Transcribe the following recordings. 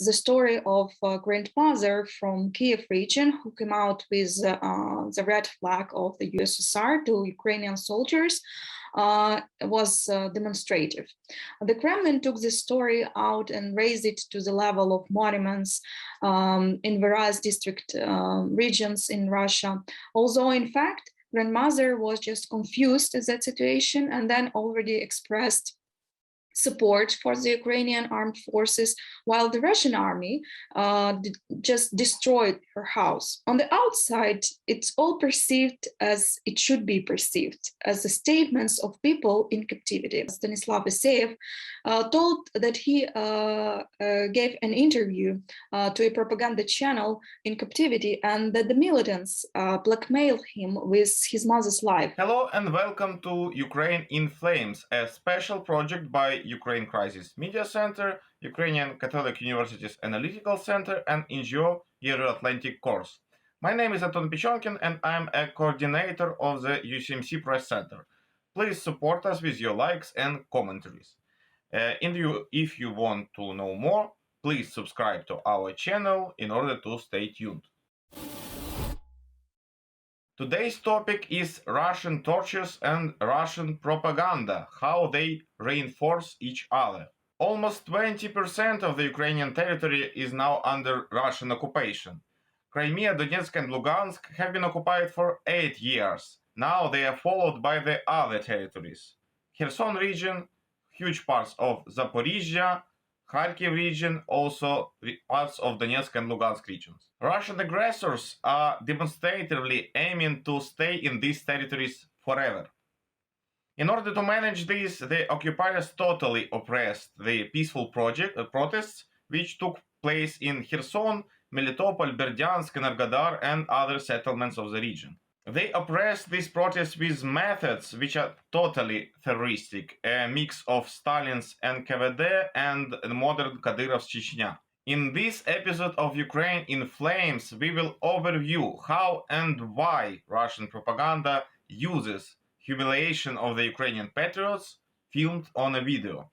the story of a grandmother from Kiev region who came out with the red flag of the USSR to Ukrainian soldiers was demonstrative. The Kremlin took this story out and raised it to the level of monuments in various district regions in Russia, although in fact, grandmother was just confused at that situation and then already expressed support for the Ukrainian armed forces, while the Russian army just destroyed her house. On the outside, it's all perceived as it should be perceived, as the statements of people in captivity. Stanislav Isayev told that he gave an interview to a propaganda channel in captivity and that the militants blackmailed him with his mother's life. Hello and welcome to Ukraine in Flames, a special project by Ukraine Crisis Media Center, Ukrainian Catholic University's Analytical Center, and NGO Euroatlantic Course. My name is Anton Pichonkin and I'm a coordinator of the UCMC Press Center. Please support us with your likes and commentaries. If you want to know more, please subscribe to our channel in order to stay tuned. Today's topic is Russian torches and Russian propaganda, how they reinforce each other. Almost 20% of the Ukrainian territory is now under Russian occupation. Crimea, Donetsk and Lugansk have been occupied for 8 years. Now they are followed by the other territories. Kherson region, huge parts of Zaporizhia, Kharkiv region, also parts of Donetsk and Lugansk regions. Russian aggressors are demonstratively aiming to stay in these territories forever. In order to manage this, the occupiers totally oppressed the peaceful protests which took place in Kherson, Melitopol, Berdyansk, Energodar and other settlements of the region. They oppressed these protests with methods which are totally terroristic, a mix of Stalin's NKVD and modern Kadyrov's Chechnya. In this episode of Ukraine in Flames, we will overview how and why Russian propaganda uses humiliation of the Ukrainian patriots filmed on a video.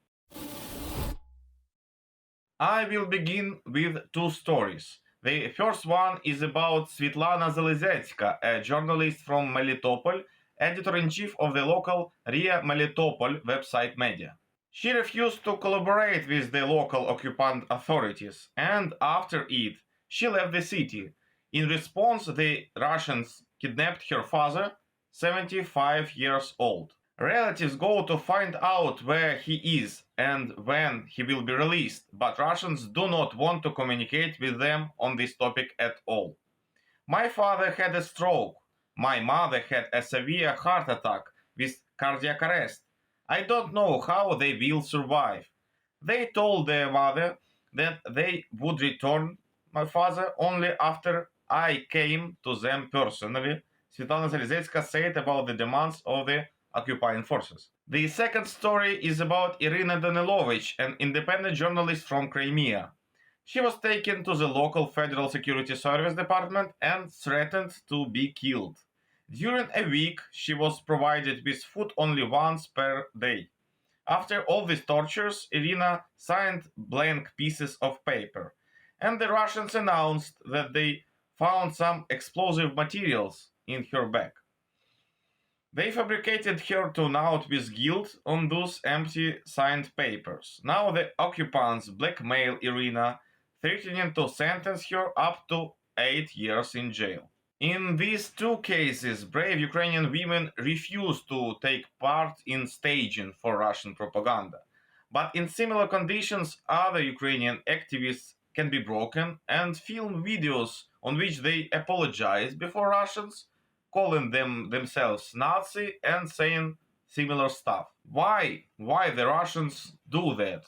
I will begin with two stories. The first one is about Svetlana Zalezetska, a journalist from Melitopol, editor-in-chief of the local RIA Melitopol website media. She refused to collaborate with the local occupant authorities, and after it, she left the city. In response, the Russians kidnapped her father, 75 years old. Relatives go to find out where he is and when he will be released, but Russians do not want to communicate with them on this topic at all. My father had a stroke. My mother had a severe heart attack with cardiac arrest. I don't know how they will survive. They told their mother that they would return my father only after I came to them personally, Svetlana Zalezetska said about the demands of the occupying forces. The second story is about Irina Danilovich, an independent journalist from Crimea. She was taken to the local Federal Security Service Department and threatened to be killed. During a week, she was provided with food only once per day. After all these tortures, Irina signed blank pieces of paper, and the Russians announced that they found some explosive materials in her bag. They fabricated her turned out with guilt on those empty signed papers. Now the occupants blackmail Irina, threatening to sentence her up to 8 years in jail. In these two cases, brave Ukrainian women refuse to take part in staging for Russian propaganda. But in similar conditions, other Ukrainian activists can be broken and film videos on which they apologize before Russians, calling themselves Nazi and saying similar stuff. Why the Russians do that?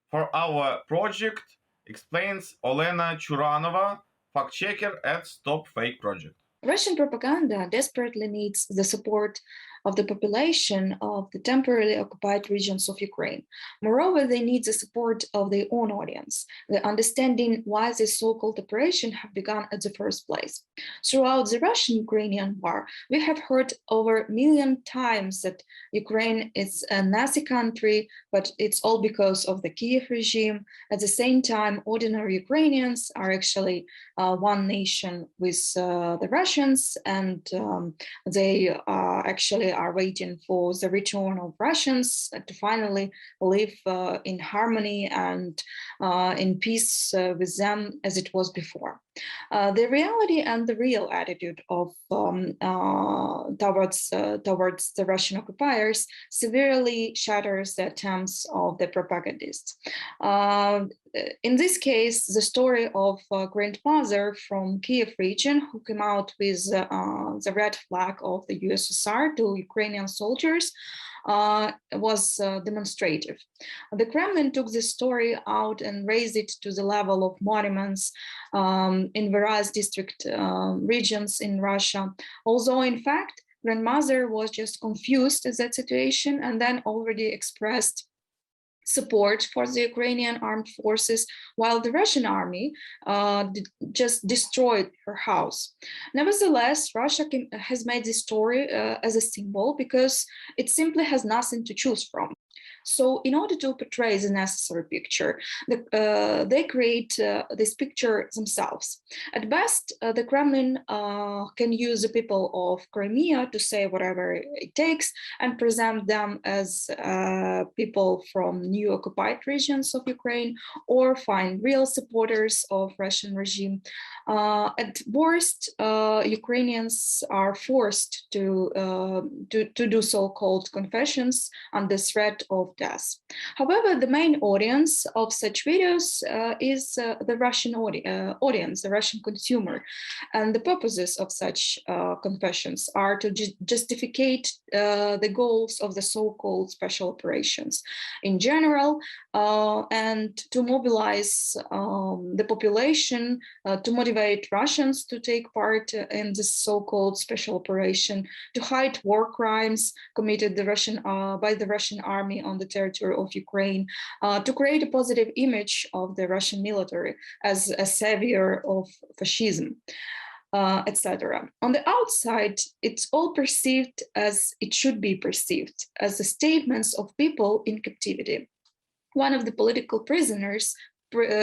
For our project, explains Olena Churanova, fact-checker at StopFake project. Russian propaganda desperately needs the support of the population of the temporarily occupied regions of Ukraine. Moreover, they need the support of their own audience, the understanding why this so-called operation have begun at the first place. Throughout the Russian-Ukrainian war, we have heard over a million times that Ukraine is a Nazi country, but it's all because of the Kiev regime. At the same time, ordinary Ukrainians are actually one nation with the Russians, and they actually are waiting for the return of Russians to finally live in harmony and in peace with them as it was before. The reality and the real attitude of towards the Russian occupiers severely shatters the attempts of the propagandists. In this case, the story of a grandmother from Kiev region who came out with the red flag of the USSR to Ukrainian soldiers was demonstrative. The Kremlin took this story out and raised it to the level of monuments in various district regions in Russia, although in fact, grandmother was just confused at that situation and then already expressed support for the Ukrainian armed forces, while the Russian army just destroyed her house. Nevertheless, Russia has made this story as a symbol because it simply has nothing to choose from. So in order to portray the necessary picture, they create this picture themselves. At best, the Kremlin can use the people of Crimea to say whatever it takes and present them as people from new occupied regions of Ukraine, or find real supporters of Russian regime. At worst, Ukrainians are forced to do so-called confessions under threat of death. However, the main audience of such videos is the Russian audience, the Russian consumer. And the purposes of such confessions are to justify the goals of the so-called special operations in general, and to mobilize the population, to motivate Russians to take part in this so-called special operation, to hide war crimes committed by the Russian army on the territory of Ukraine, to create a positive image of the Russian military as a savior of fascism, etc. On the outside, it's all perceived as it should be perceived, as the statements of people in captivity. One of the political prisoners,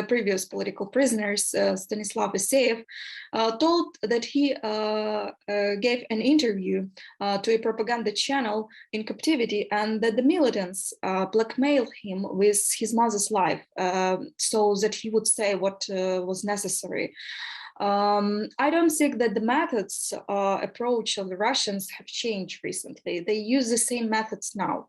previous political prisoners, Stanislav Isayev, told that he gave an interview to a propaganda channel in captivity, and that the militants blackmailed him with his mother's life so that he would say what was necessary. I don't think that the methods approach of the Russians have changed recently. They use the same methods now.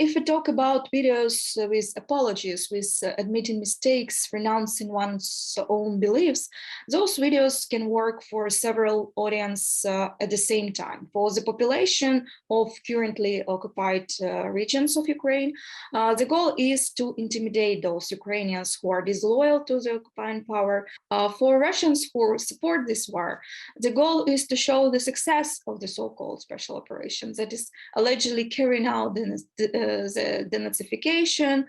If we talk about videos with apologies, with admitting mistakes, renouncing one's own beliefs, those videos can work for several audiences at the same time. For the population of currently occupied regions of Ukraine, the goal is to intimidate those Ukrainians who are disloyal to the occupying power. For Russians who support this war, the goal is to show the success of the so-called special operation that is allegedly carrying out the denazification,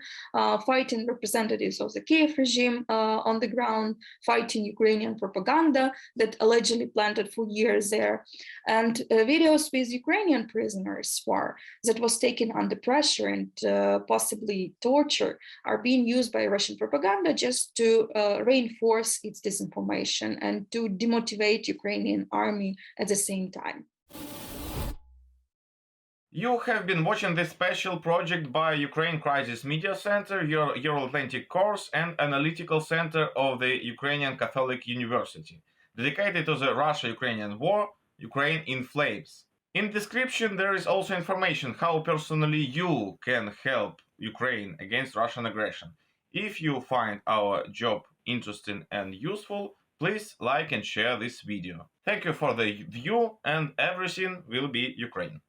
fighting representatives of the Kiev regime on the ground, fighting Ukrainian propaganda that allegedly planted for years there, and videos with Ukrainian prisoners war that was taken under pressure and possibly torture are being used by Russian propaganda just to reinforce its disinformation and to demotivate Ukrainian army at the same time. You have been watching this special project by Ukraine Crisis Media Center, Euroatlantic Course, and Analytical Center of the Ukrainian Catholic University, dedicated to the Russia-Ukrainian war, Ukraine in Flames. In description, there is also information how personally you can help Ukraine against Russian aggression. If you find our job interesting and useful, please like and share this video. Thank you for the view, and everything will be Ukraine.